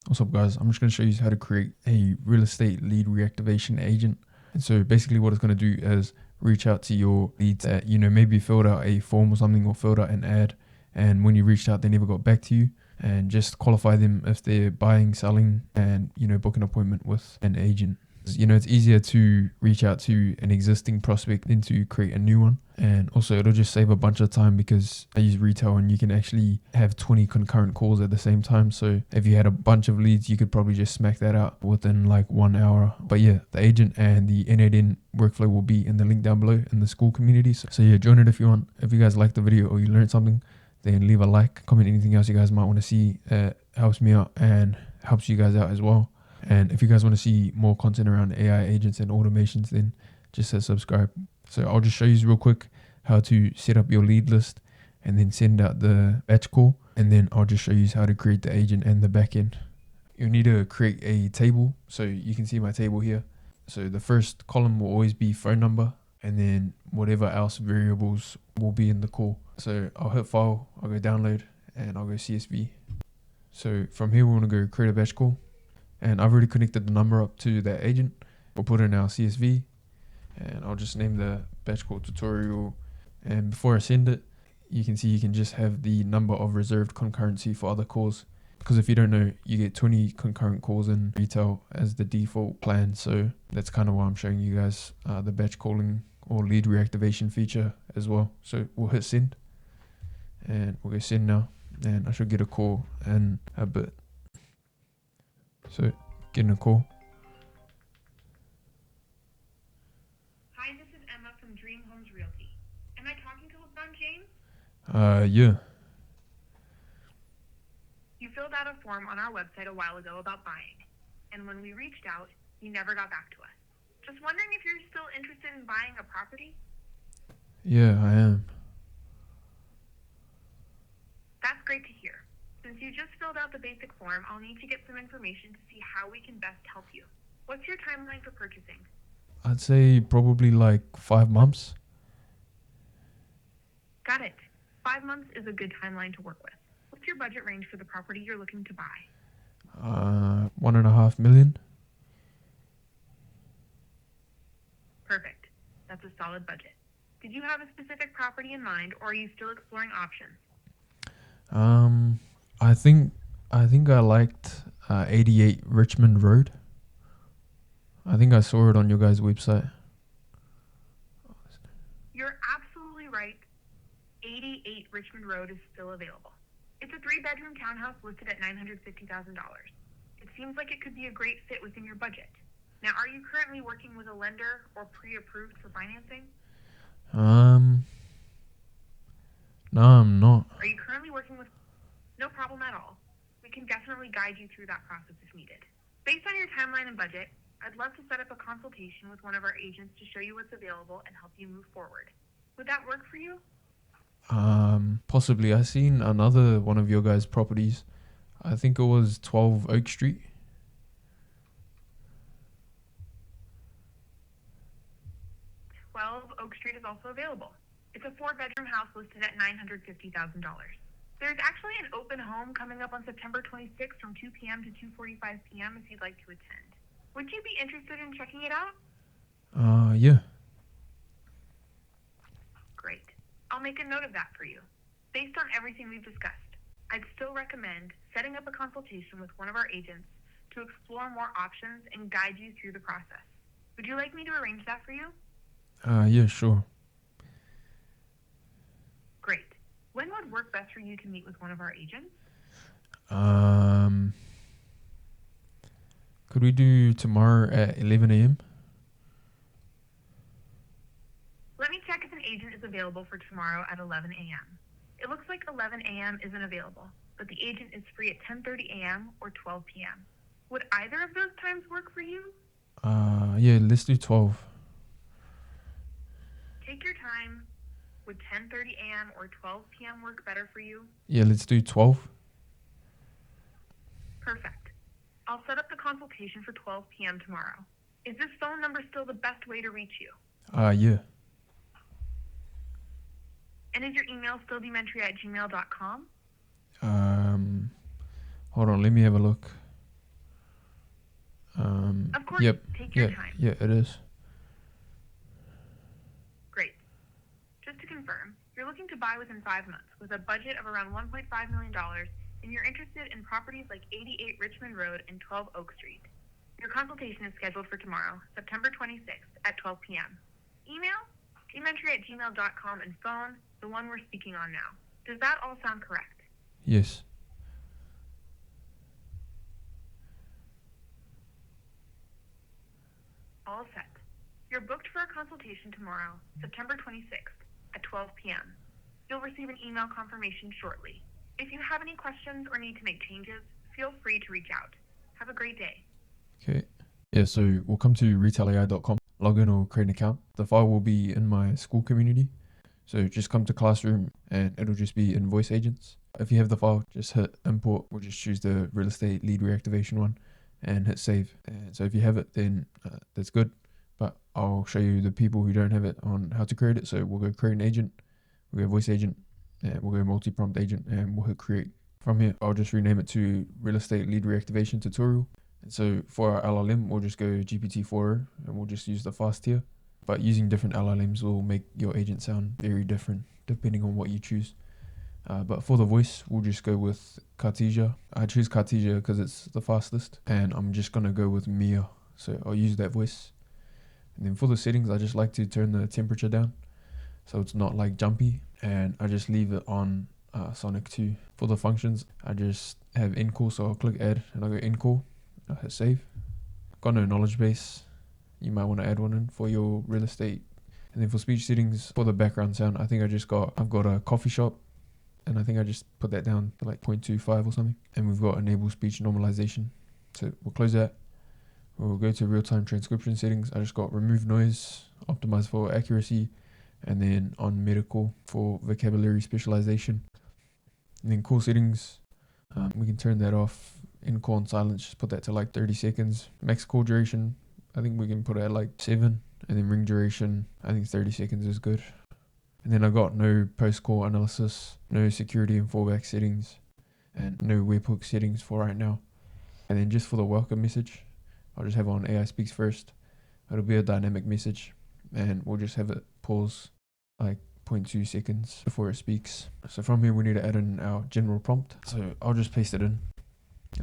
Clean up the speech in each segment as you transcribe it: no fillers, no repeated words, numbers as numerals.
What's up guys, I'm just going to show you how to create a real estate lead reactivation agent. And so basically what it's going to do is reach out to your leads that, maybe filled out a form or something or filled out an ad, and when you reached out they never got back to you, and just qualify them if they're buying, selling, and book an appointment with an agent. It's easier to reach out to an existing prospect than to create a new one. And also it'll just save a bunch of time because I use Retell and you can actually have 20 concurrent calls at the same time. So if you had a bunch of leads, you could probably just smack that out within like 1 hour. But yeah, the agent and the N8N workflow will be in the link down below in the school community. So yeah, join it if you want. If you guys liked the video or you learned something, then leave a like, comment anything else you guys might want to see. Helps me out and helps you guys out as well. And if you guys want to see more content around AI agents and automations, then just hit subscribe. So I'll just show you real quick how to set up your lead list and then send out the batch call. And then I'll just show you how to create the agent and the backend. You'll need to create a table. So you can see my table here. So the first column will always be phone number, and then whatever else variables will be in the call. So I'll hit file, I'll go download, and I'll go CSV. So from here, we want to go create a batch call. And I've already connected the number up to that agent. We'll put in our CSV, and I'll just name the batch call tutorial. And before I send it, you can see you can just have the number of reserved concurrency for other calls. Because if you don't know, you get 20 concurrent calls in Retell as the default plan. So that's kind of why I'm showing you guys the batch calling or lead reactivation feature as well. So we'll hit send, and we'll go send now. And I should get a call in a bit. So, getting a call. Hi, this is Emma from Dream Homes Realty. Am I talking to LeBron James? Yeah. You filled out a form on our website a while ago about buying, and when we reached out, you never got back to us. Just wondering if you're still interested in buying a property? Yeah, I am. That's great to hear. Since you just filled out the basic form, I'll need to get some information to see how we can best help you. What's your timeline for purchasing? I'd say probably like 5 months. Got it. 5 months is a good timeline to work with. What's your budget range for the property you're looking to buy? 1.5 million. Perfect. That's a solid budget. Did you have a specific property in mind, or are you still exploring options? I think I liked 88 Richmond Road. I think I saw it on your guys' website. You're absolutely right. 88 Richmond Road is still available. It's a 3-bedroom townhouse listed at $950,000. It seems like it could be a great fit within your budget. Now, are you currently working with a lender or pre-approved for financing? No, I'm not. Are you currently working with... No problem at all. We can definitely guide you through that process if needed. Based on your timeline and budget, I'd love to set up a consultation with one of our agents to show you what's available and help you move forward. Would that work for you? Possibly. I seen another one of your guys' properties. I think it was 12 Oak Street. 12 Oak Street is also available. It's a 4-bedroom house listed at $950,000. There's actually an open home coming up on September 26th from 2 p.m. to 2:45 p.m. if you'd like to attend. Would you be interested in checking it out? Yeah. Great. I'll make a note of that for you. Based on everything we've discussed, I'd still recommend setting up a consultation with one of our agents to explore more options and guide you through the process. Would you like me to arrange that for you? Yeah, sure. Great. When would work best for you to meet with one of our agents? Could we do tomorrow at 11 a.m.? Let me check if an agent is available for tomorrow at 11 a.m. It looks like 11 a.m. isn't available, but the agent is free at 10:30 a.m. or 12 p.m. Would either of those times work for you? Yeah, let's do 12. Take your time. Would 10:30 a.m. or 12 p.m. work better for you? Yeah, let's do 12. Perfect. I'll set up the consultation for 12 p.m. tomorrow. Is this phone number still the best way to reach you? Yeah. And is your email still dementry@gmail.com? Hold on, let me have a look. Of course, Yep. take your Yeah. time. Yeah, it is. Great. Just to confirm, you're looking to buy within 5 months with a budget of around $1.5 million, and you're interested in properties like 88 Richmond Road and 12 Oak Street. Your consultation is scheduled for tomorrow, September 26th at 12 p.m. Email, teamentry@gmail.com, and phone, the one we're speaking on now. Does that all sound correct? Yes. All set. You're booked for a consultation tomorrow, September 26th at 12 p.m. You'll receive an email confirmation shortly. If you have any questions or need to make changes, feel free to reach out. Have a great day. Okay. Yeah, so we'll come to retellai.com, log in or create an account. The file will be in my school community. So just come to Classroom and it'll just be in voice agents. If you have the file, just hit import. We'll just choose the real estate lead reactivation one and hit save. And so if you have it, then that's good. But I'll show you the people who don't have it on how to create it. So we'll go create an agent, we'll go voice agent, and we'll go multi-prompt agent, and we'll hit create. From here, I'll just rename it to real estate lead reactivation tutorial. And so for our LLM, we'll just go GPT-4 and we'll just use the fast tier. But using different LLMs will make your agent sound very different depending on what you choose. But for the voice, we'll just go with Cartesia. I choose Cartesia because it's the fastest, and I'm just gonna go with Mia. So I'll use that voice. And then for the settings, I just like to turn the temperature down so it's not like jumpy, and I just leave it on Sonic 2. For the functions, I just have in-call, so I'll click add and I'll go in-call. I'll hit save. Got no knowledge base. You might want to add one in for your real estate. And then for speech settings, for the background sound, I think I've got a coffee shop, and I think I just put that down to like 0.25 or something. And we've got enable speech normalization. So we'll close that. We'll go to real-time transcription settings. I just got remove noise, optimize for accuracy, and then on medical for vocabulary specialization. And then call settings, we can turn that off. In call and silence, just put that to like 30 seconds. Max call duration, I think we can put it at like 7. And then ring duration, I think 30 seconds is good. And then I got no post-call analysis, no security and fallback settings, and no webhook settings for right now. And then just for the welcome message, I'll just have on AI speaks first. It'll be a dynamic message, and we'll just have it pause like 0.2 seconds before it speaks. So from here, we need to add in our general prompt. So I'll just paste it in.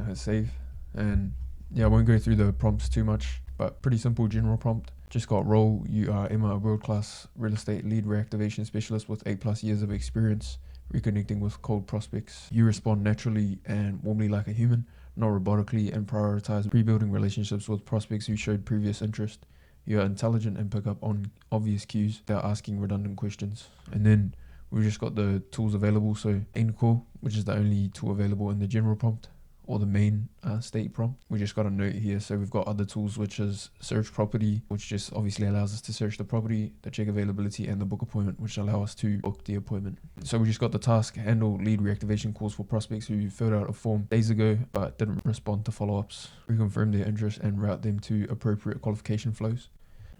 Hit save. And yeah, I won't go through the prompts too much, but pretty simple general prompt. Just got role, you are Emma, a world-class real estate lead reactivation specialist with 8+ years of experience reconnecting with cold prospects. You respond naturally and warmly like a human, not robotically, and prioritize rebuilding relationships with prospects who showed previous interest. You are intelligent and pick up on obvious cues without asking redundant questions. And then we've just got the tools available. So Encore, which is the only tool available in the general prompt or the main state prompt. We just got a note here. So we've got other tools, which is search property, which just obviously allows us to search the property, the check availability, and the book appointment, which allow us to book the appointment. So we just got the task, handle lead reactivation calls for prospects who filled out a form days ago but didn't respond to follow-ups. Reconfirm their interest and route them to appropriate qualification flows.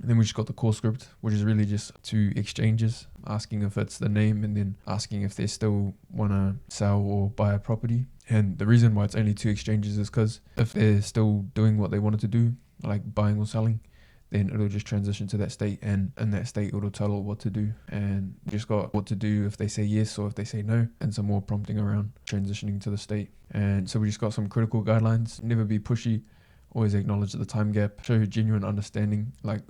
And then we just got the call script, which is really just 2 exchanges, asking if it's the name and then asking if they still want to sell or buy a property. And the reason why it's only 2 exchanges is because if they're still doing what they wanted to do, like buying or selling, then it'll just transition to that state, and in that state it'll tell it what to do. And just got what to do if they say yes or if they say no, and some more prompting around transitioning to the state. And so we just got some critical guidelines. Never be pushy. Always acknowledge the time gap, show genuine understanding, like,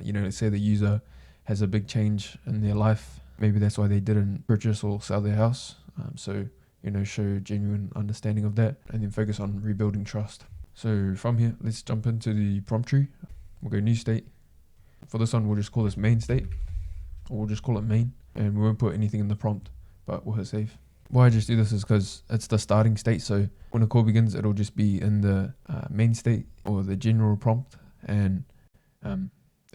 let's say the user has a big change in their life. Maybe that's why they didn't purchase or sell their house. Show genuine understanding of that, and then focus on rebuilding trust. So from here, let's jump into the prompt tree. We'll go new state. For this one, we'll just call this main state, or we'll just call it main, and we won't put anything in the prompt, but we'll hit save. Why I just do this is because it's the starting state, so when a call begins, it'll just be in the main state or the general prompt. And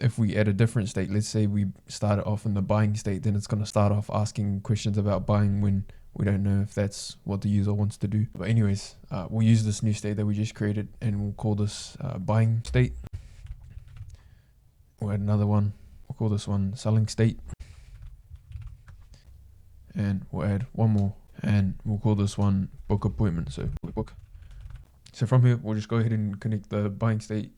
if we add a different state, let's say we start it off in the buying state, then it's going to start off asking questions about buying when we don't know if that's what the user wants to do. But anyways, we'll use this new state that we just created, and we'll call this buying state. We'll add another one. We'll call this one selling state. And we'll add one more, and we'll call this one book appointment. So book. So from here, we'll just go ahead and connect the buying state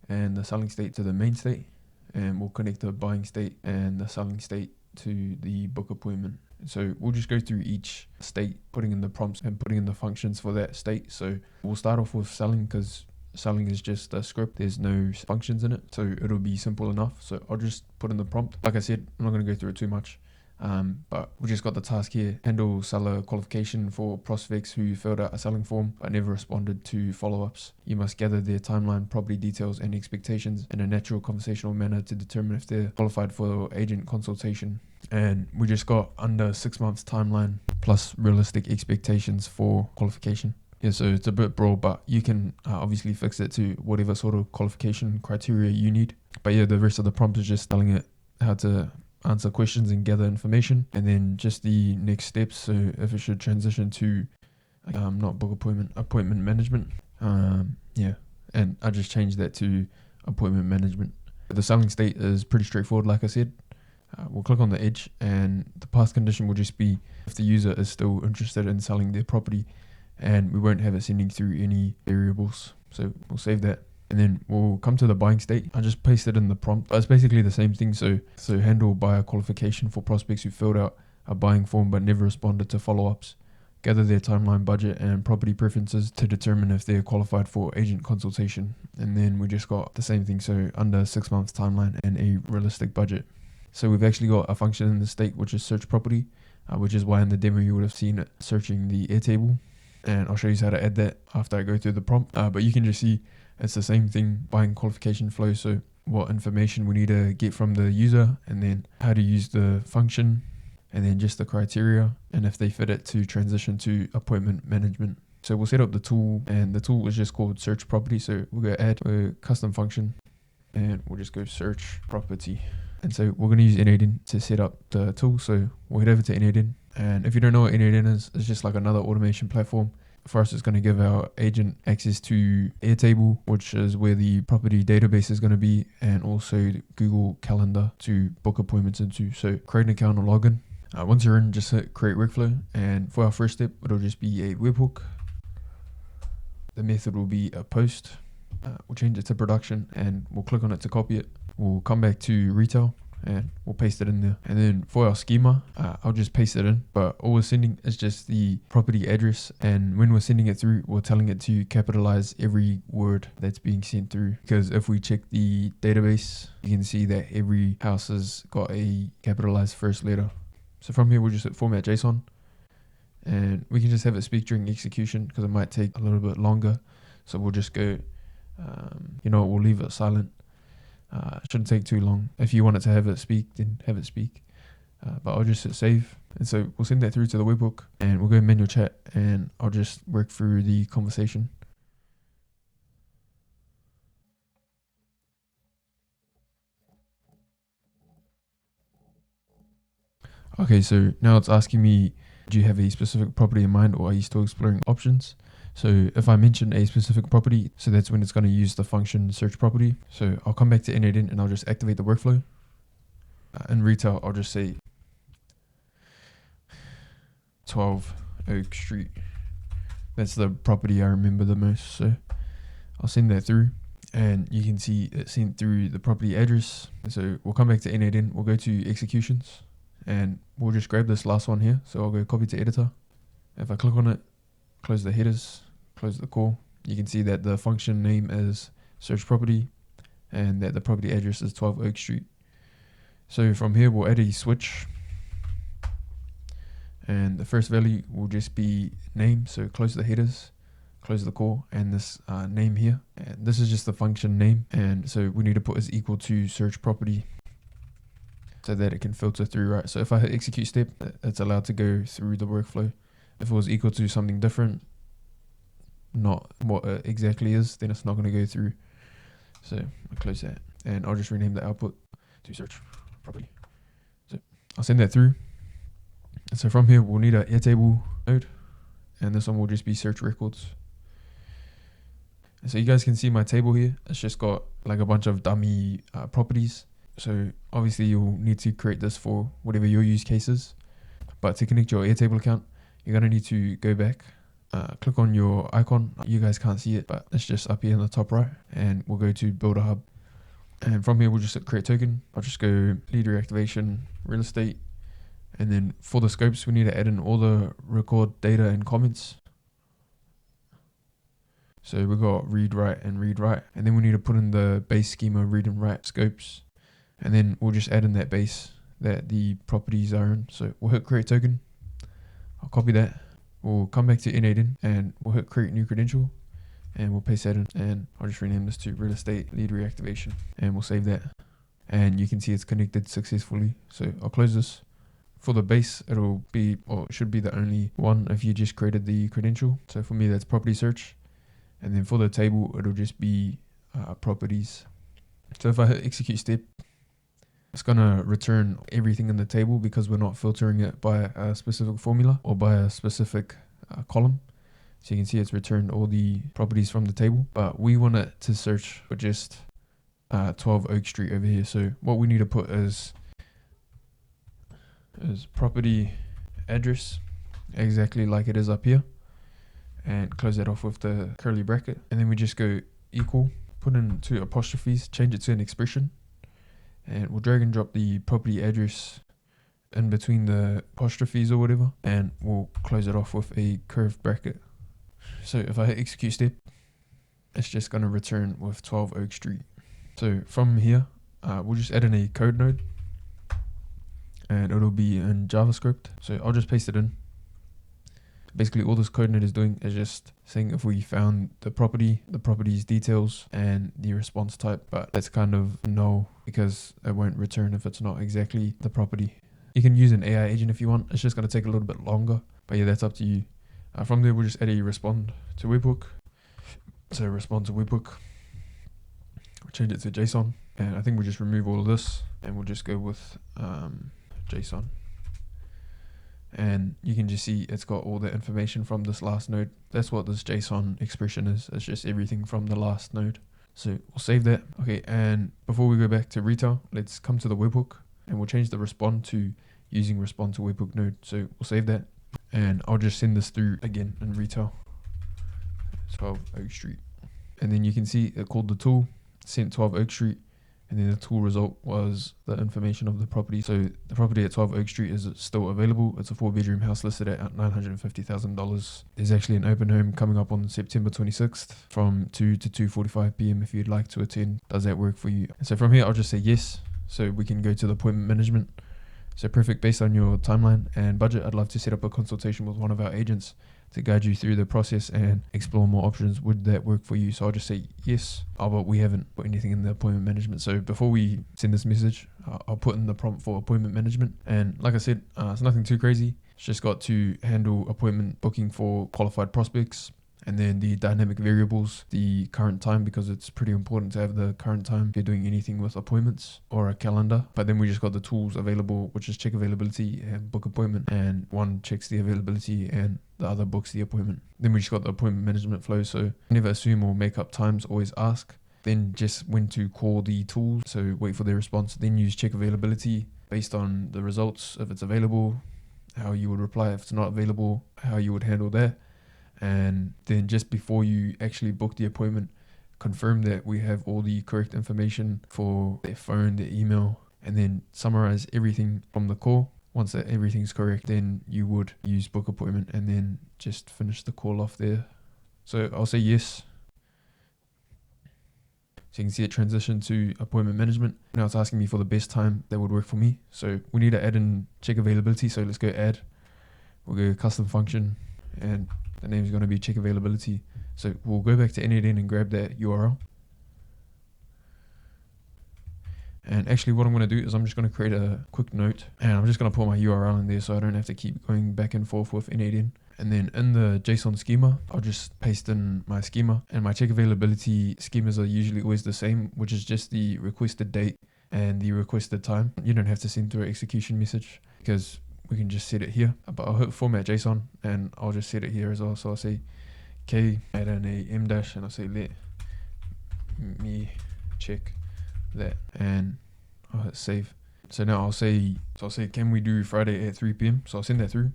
and the selling state to the main state, and we'll connect the buying state and the selling state to the book appointment. So we'll just go through each state, putting in the prompts and putting in the functions for that state. So we'll start off with selling, because selling is just a script, there's no functions in it, so it'll be simple enough. So I'll just put in the prompt. Like I said, I'm not going to go through it too much, but we just got the task here: handle seller qualification for prospects who filled out a selling form but never responded to follow-ups. You must gather their timeline, property details and expectations in a natural conversational manner to determine if they're qualified for agent consultation. And we just got under 6 months timeline plus realistic expectations for qualification. Yeah, so it's a bit broad, but you can obviously fix it to whatever sort of qualification criteria you need. But yeah, the rest of the prompt is just telling it how to answer questions and gather information, and then just the next steps. So if it should transition to not book appointment management. Yeah, and I just changed that to appointment management. The selling state is pretty straightforward, like I said. We'll click on the edge, and the path condition will just be if the user is still interested in selling their property, and we won't have it sending through any variables. So we'll save that, and then we'll come to the buying state. I just pasted in the prompt, but it's basically the same thing. So handle buyer qualification for prospects who filled out a buying form but never responded to follow-ups. Gather their timeline, budget and property preferences to determine if they're qualified for agent consultation. And then we just got the same thing, so under 6 months timeline and a realistic budget. So we've actually got a function in the state which is search property, which is why in the demo you would have seen it searching the Airtable. And I'll show you how to add that after I go through the prompt. But you can just see it's the same thing, buying qualification flow. So what information we need to get from the user, and then how to use the function, and then just the criteria, and if they fit it to transition to appointment management. So we'll set up the tool, and the tool is just called search property. So we'll go add a custom function, and we'll just go search property. And so we're going to use N8N to set up the tool. So we'll head over to N8N. And if you don't know what N8N is, it's just like another automation platform. For us, it's going to give our agent access to Airtable, which is where the property database is going to be, and also Google Calendar to book appointments into. So create an account or login. Once you're in, just hit create workflow. And for our first step, it'll just be a webhook. The method will be a post. We'll change it to production, and we'll click on it to copy it. We'll come back to Retell, and we'll paste it in there. And then for our schema, I'll just paste it in, but all we're sending is just the property address. And when we're sending it through, we're telling it to capitalize every word that's being sent through, because if we check the database, you can see that every house has got a capitalized first letter. So from here, we'll just hit format JSON, and we can just have it speak during execution because it might take a little bit longer. So we'll just go, we'll leave it silent. It shouldn't take too long. If you want it to have it speak, then have it speak. But I'll just hit save. And so we'll send that through to the webhook, and we'll go manual chat, and I'll just work through the conversation. Okay, so now it's asking me, do you have a specific property in mind, or are you still exploring options? So if I mention a specific property, so that's when it's going to use the function search property. So I'll come back to N8N, and I'll just activate the workflow. In Retell, I'll just say 12 Oak Street. That's the property I remember the most. So I'll send that through, and you can see it sent through the property address. So we'll come back to N8N, we'll go to executions, and we'll just grab this last one here. So I'll go copy to editor. If I click on it, close the headers, close the call, you can see that the function name is search property, and that the property address is 12 Oak Street. So from here, we'll add a switch, and the first value will just be name. So close the headers, close the call, and this name here. And this is just the function name. And so we need to put is equal to search property so that it can filter through, right? So if I hit execute step, it's allowed to go through the workflow. If it was equal to something different, not what it exactly is, then it's not going to go through. So I'll close that, and I'll just rename the output to search property. So I'll send that through. And so from here, we'll need an Airtable node, and this one will just be search records. And so you guys can see my table here. It's just got like a bunch of dummy properties. So obviously you'll need to create this for whatever your use case is. But to connect your Airtable account, you're going to need to go back click on your icon. You guys can't see it, but it's just up here in the top right, and we'll go to build a hub. And from here, we'll just hit create token. I'll just go lead reactivation, real estate. And then for the scopes, we need to add in all the record data and comments. So we got read, write, and read, write. And then we need to put in the base schema, read and write scopes. And then we'll just add in that base that the properties are in. So we'll hit create token. I'll copy that. We'll come back to N8 and we'll hit create new credential. And we'll paste that in, and I'll just rename this to real estate lead reactivation, and we'll save that. And you can see it's connected successfully. So I'll close this. For the base, it'll be, or it should be the only one if you just created the credential. So for me, that's property search. And then for the table, it'll just be properties. So if I hit execute step, it's gonna return everything in the table because we're not filtering it by a specific formula or by a specific column. So you can see it's returned all the properties from the table, but we want it to search for just 12 Oak Street over here. So what we need to put is property address, exactly like it is up here, and close that off with the curly bracket. And then we just go equal, put in 2 apostrophes, change it to an expression, and we'll drag and drop the property address in between the apostrophes or whatever, and we'll close it off with a curved bracket. So if I hit execute step, it's just going to return with 12 Oak Street. So from here, we'll just add in a code node, and it'll be in JavaScript. So I'll just paste it in. Basically, all this code node is doing is just saying if we found the property, the property's details, and the response type. But that's kind of null because it won't return if it's not exactly the property. You can use an AI agent if you want. It's just going to take a little bit longer. But yeah, that's up to you. From there, we'll just add a respond to webhook. So respond to webhook. We'll change it to JSON. And I think we'll just remove all of this. And we'll just go with JSON. And you can just see it's got all the information from this last node. That's what this JSON expression is. It's just everything from the last node. So we'll save that. Okay, and before we go back to Retell, let's come to the webhook. And we'll change the respond to using respond to webhook node. So we'll save that. And I'll just send this through again in Retell, 12 Oak Street. And then you can see it called the tool, sent 12 Oak Street, and then the tool result was the information of the property. So the property at 12 Oak Street is still available. It's a 4-bedroom house listed at $950,000. There's actually an open home coming up on September 26th from 2 to 2:45 p.m. if you'd like to attend. Does that work for you? And so from here, I'll just say yes. So we can go to the appointment management. So perfect, based on your timeline and budget, I'd love to set up a consultation with one of our agents to guide you through the process and explore more options. Would that work for you? So I'll just say yes. Oh, but we haven't put anything in the appointment management. So before we send this message, I'll put in the prompt for appointment management. And like I said, it's nothing too crazy. It's just got to handle appointment booking for qualified prospects. And then the dynamic variables, the current time, because it's pretty important to have the current time if you're doing anything with appointments or a calendar. But then we just got the tools available, which is check availability and book appointment. And one checks the availability and the other books the appointment. Then we just got the appointment management flow. So never assume or make up times, always ask. Then just when to call the tools. So wait for their response. Then use check availability based on the results. If it's available, how you would reply. If it's not available, how you would handle that. And then just before you actually book the appointment, confirm that we have all the correct information for their phone, their email, and then summarize everything from the call. Once that everything's correct, then you would use book appointment and then just finish the call off there. So I'll say yes. So you can see it transition to appointment management. Now it's asking me for the best time that would work for me. So we need to add in check availability. So let's go add. We'll go custom function, and the name is going to be check availability. So we'll go back to N8 and grab that URL. And actually what I'm going to do is I'm just going to create a quick note, and I'm just going to put my URL in there so I don't have to keep going back and forth with N8. And then in the JSON schema, I'll just paste in my schema, and my check availability schemas are usually always the same, which is just the requested date and the requested time. You don't have to send through an execution message because we can just set it here. But I'll hit format JSON and I'll just set it here as well. So I'll say K, add in a M dash, and I'll say let me check that, and I'll hit save. So now I'll say can we do Friday at 3 p.m? So I'll send that through.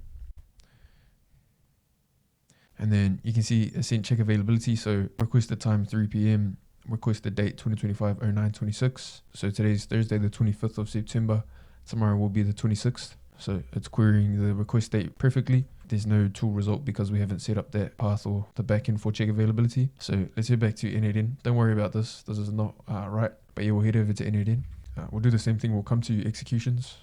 And then you can see a sent check availability. So requested time 3 p.m. Requested date 2025-09-26. So today's Thursday the 25th of September. Tomorrow will be the 26th. So it's querying the request date perfectly. There's no tool result because we haven't set up that path or the backend for check availability. So let's head back to N8N. Don't worry about this. This is not right. But yeah, we'll head over to N8N. We'll do the same thing. We'll come to executions.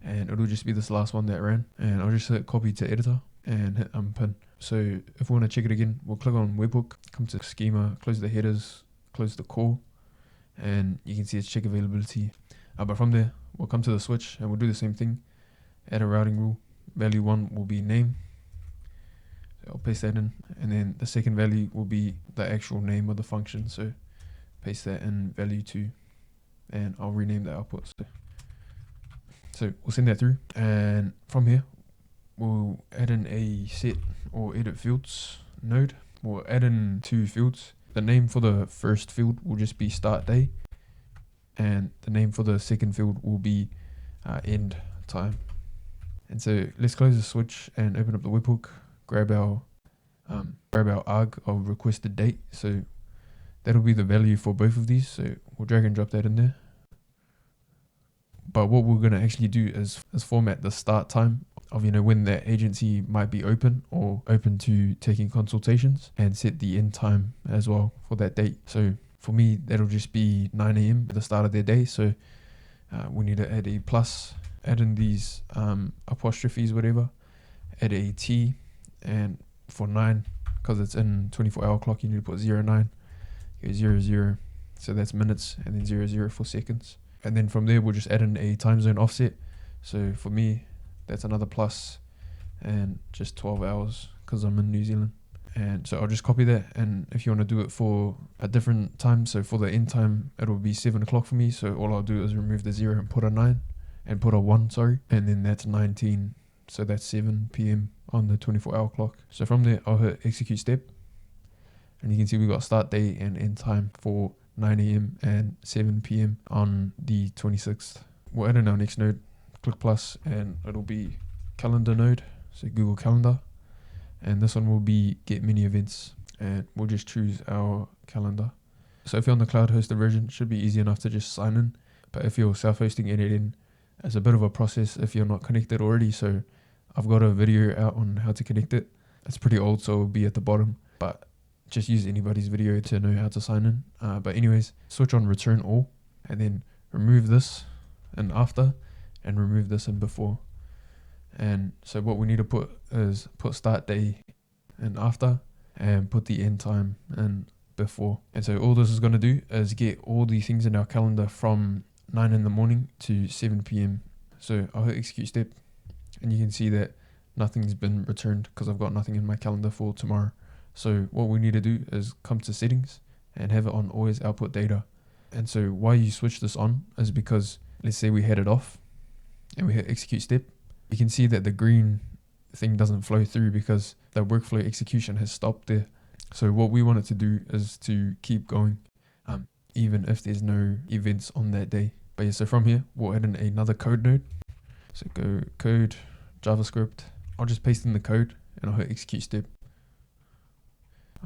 And it'll just be this last one that ran. And I'll just hit copy to editor and hit unpin. So if we want to check it again, we'll click on webhook, come to schema, close the headers, close the core, and you can see it's check availability. But from there, we'll come to the switch and we'll do the same thing. Add a routing rule. Value 1 will be name. So I'll paste that in. And then the second value will be the actual name of the function. So paste that in value 2. And I'll rename the output. So we'll send that through. And from here, we'll add in a set or edit fields node. We'll add in 2 fields. The name for the first field will just be start day. And the name for the second field will be end time. And so let's close the switch and open up the webhook, grab our arg of requested date. So that'll be the value for both of these. So we'll drag and drop that in there. But what we're going to actually do is format the start time of, when that agency might be open or open to taking consultations, and set the end time as well for that date. So for me, that'll just be 9 a.m. at the start of their day. So we need to add a plus, add in these apostrophes, whatever, add a T, and for 9, because it's in 24-hour clock, you need to put 09, go 00, so that's minutes, and then 00 for seconds. And then from there, we'll just add in a time zone offset. So for me, that's another plus, and just 12 hours, because I'm in New Zealand. And so I'll just copy that, and if you want to do it for a different time, so for the end time, it'll be 7 o'clock for me. So all I'll do is remove the 0 and put a 9, and put a 1, and then that's 19. So that's 7 p.m. on the 24-hour clock. So from there, I'll hit execute step, and you can see we got start day and end time for 9 a.m. and 7 p.m. on the 26th. We'll add in our next node, click plus, and it'll be calendar node, so Google Calendar. And this one will be get many events, and we'll just choose our calendar. So if you're on the cloud hosted version, it should be easy enough to just sign in. But if you're self-hosting N8N, it's a bit of a process if you're not connected already. So I've got a video out on how to connect it. It's pretty old, so it'll be at the bottom, but just use anybody's video to know how to sign in. But anyways, switch on return all, and then remove this and after, and remove this and before. And so what we need to put is put start day and after, and put the end time and before. And so all this is going to do is get all the things in our calendar from 9 in the morning to 7 p.m. So I'll hit execute step, and you can see that nothing's been returned because I've got nothing in my calendar for tomorrow. So what we need to do is come to settings and have it on always output data. And so why you switch this on is because, let's say we had it off and we hit execute step, you can see that the green thing doesn't flow through because the workflow execution has stopped there. So what we want it to do is to keep going, even if there's no events on that day. But yeah, so from here, we'll add in another code node. So go code, JavaScript. I'll just paste in the code and I'll hit execute step.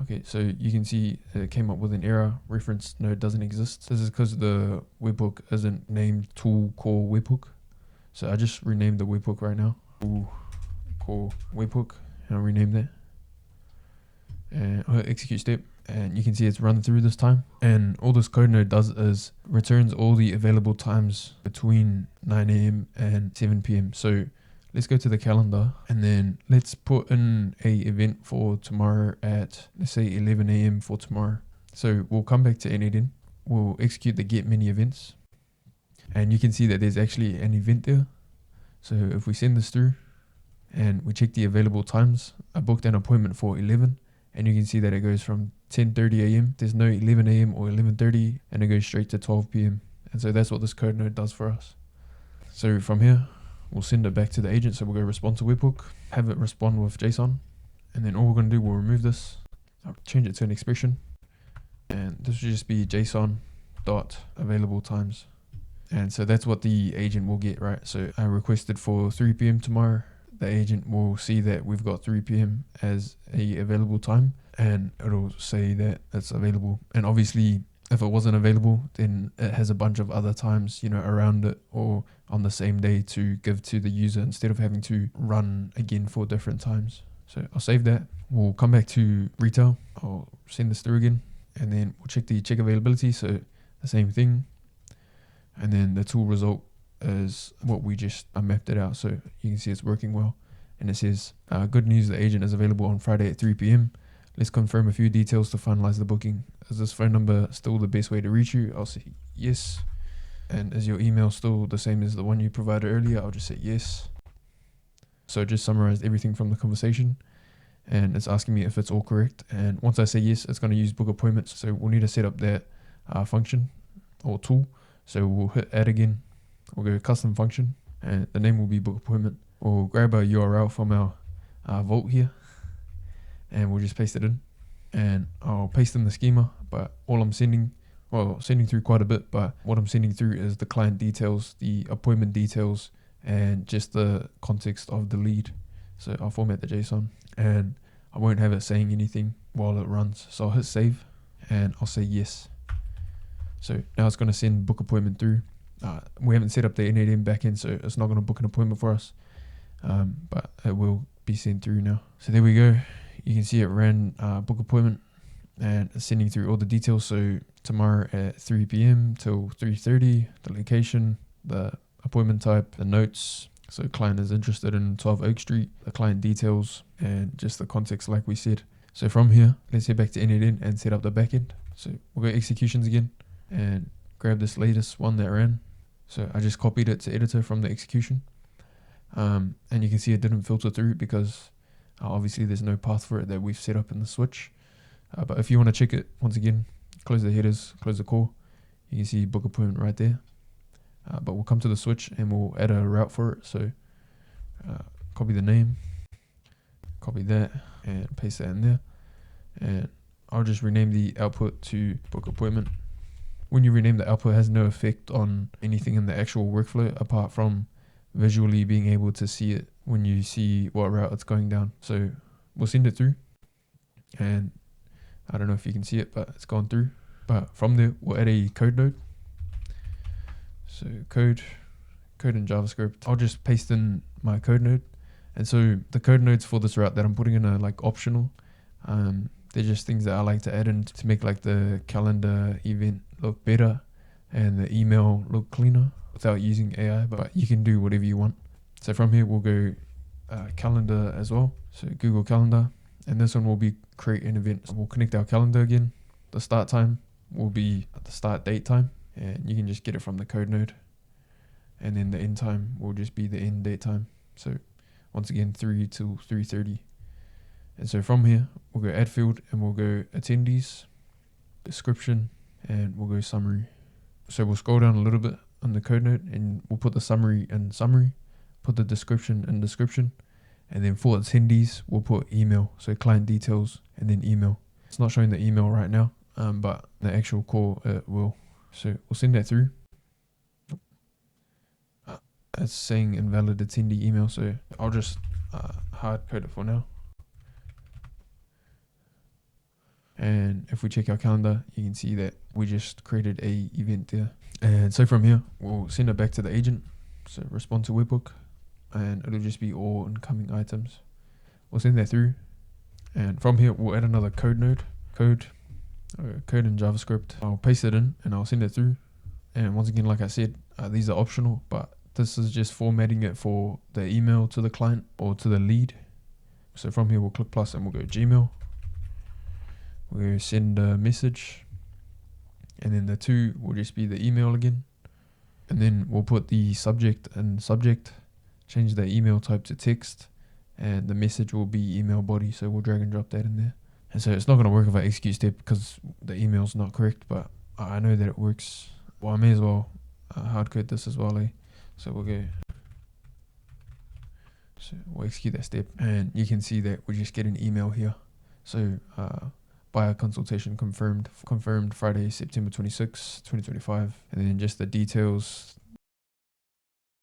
Okay, so you can see it came up with an error, reference node doesn't exist. This is because the webhook isn't named tool core webhook. So I just renamed the webhook right now. Tool core webhook, and I'll rename that. And I'll hit execute step, and you can see it's run through this time. And all this code node does is returns all the available times between 9 a.m. and 7 p.m. So let's go to the calendar, and then let's put in a event for tomorrow at, let's say 11 a.m. for tomorrow. So we'll come back to N8N, we'll execute the get many events, and you can see that there's actually an event there. So if we send this through and we check the available times, I booked an appointment for 11, and you can see that it goes from 10:30 a.m. There's no 11 a.m. or 11:30, and it goes straight to 12 p.m. And so that's what this code node does for us. So from here, we'll send it back to the agent. So we'll go respond to webhook, have it respond with JSON, and then all we're going to do, we'll remove this, I'll change it to an expression, and this will just be JSON dot available times. And so that's what the agent will get, right? So I requested for 3 p.m. tomorrow. the agent will see that we've got 3 p.m. as a available time, and it'll say that it's available. And obviously, if it wasn't available, then it has a bunch of other times, around it or on the same day to give to the user instead of having to run again for different times. So I'll save that. We'll come back to Retell. I'll send this through again, and then we'll check the check availability. So the same thing. And then the tool result is what we just mapped it out. So you can see it's working well. And it says, good news, the agent is available on Friday at 3 p.m. Let's confirm a few details to finalize the booking. Is this phone number still the best way to reach you? I'll say yes. And is your email still the same as the one you provided earlier? I'll just say yes. So just summarized everything from the conversation, and it's asking me if it's all correct. And once I say yes, it's going to use book appointments. So we'll need to set up that function or tool. So we'll hit add again. We'll go custom function, and the name will be book appointment. We'll grab a URL from our vault here, and we'll just paste it in. And I'll paste in the schema, but all I'm sending through quite a bit, but what I'm sending through is the client details, the appointment details, and just the context of the lead. So I'll format the JSON, and I won't have it saying anything while it runs. So I'll hit save, and I'll say yes. So now it's going to send book appointment through. We haven't set up the N8M backend, so it's not going to book an appointment for us, but it will be sent through now. So there we go. You can see it ran book appointment, and it's sending through all the details. So tomorrow at 3 p.m. till 3:30, the location, the appointment type, the notes. So client is interested in 12 Oak Street, the client details, and just the context like we said. So from here, let's head back to N8N and set up the backend. So we'll go executions again and grab this latest one that ran. So I just copied it to editor from the execution. And you can see it didn't filter through because obviously there's no path for it that we've set up in the switch. But if you want to check it, once again, close the headers, close the core. You can see book appointment right there. But we'll come to the switch and we'll add a route for it. So copy the name, copy that, and paste that in there. And I'll just rename the output to book appointment. When you rename the output, it has no effect on anything in the actual workflow apart from visually being able to see it when you see what route it's going down. So we'll send it through, and I don't know if you can see it, but it's gone through. But from there, we'll add a code node. So code in JavaScript. I'll just paste in my code node. And so the code nodes for this route that I'm putting in are like optional. They're just things that I like to add in to make like the calendar event look better and the email look cleaner without using AI, but you can do whatever you want. So from here, we'll go calendar as well. So Google Calendar, and this one will be create an event. We'll connect our calendar again. The start time will be the start date time, and you can just get it from the code node. And then the end time will just be the end date time. So once again, 3 till 3:30. And so from here, we'll go add field, and we'll go attendees, description, and we'll go summary. So we'll scroll down a little bit on the code node, and we'll put the summary in summary, put the description in description, and then for attendees, we'll put email. So client details and then email. It's not showing the email right now, but the actual core will. So we'll send that through. It's saying invalid attendee email, so I'll just hard code it for now. And if we check our calendar, you can see that we just created a event there. And so from here, we'll send it back to the agent. So respond to webhook, and it'll just be all incoming items. We'll send that through. And from here, we'll add another code node, code in JavaScript. I'll paste it in and I'll send it through. And once again, like I said, these are optional, but this is just formatting it for the email to the client or to the lead. So from here, we'll click plus and we'll go Gmail. We'll send a message, and then the to will just be the email again. And then we'll put the subject and subject, change the email type to text, and the message will be email body. So we'll drag and drop that in there. And so it's not going to work if I execute step because the email's not correct, but I know that it works. Well, I may as well hard code this as well, eh? So we'll go. So we'll execute that step, and you can see that we just get an email here. So buyer consultation confirmed Friday, September 26, 2025, and then just the details,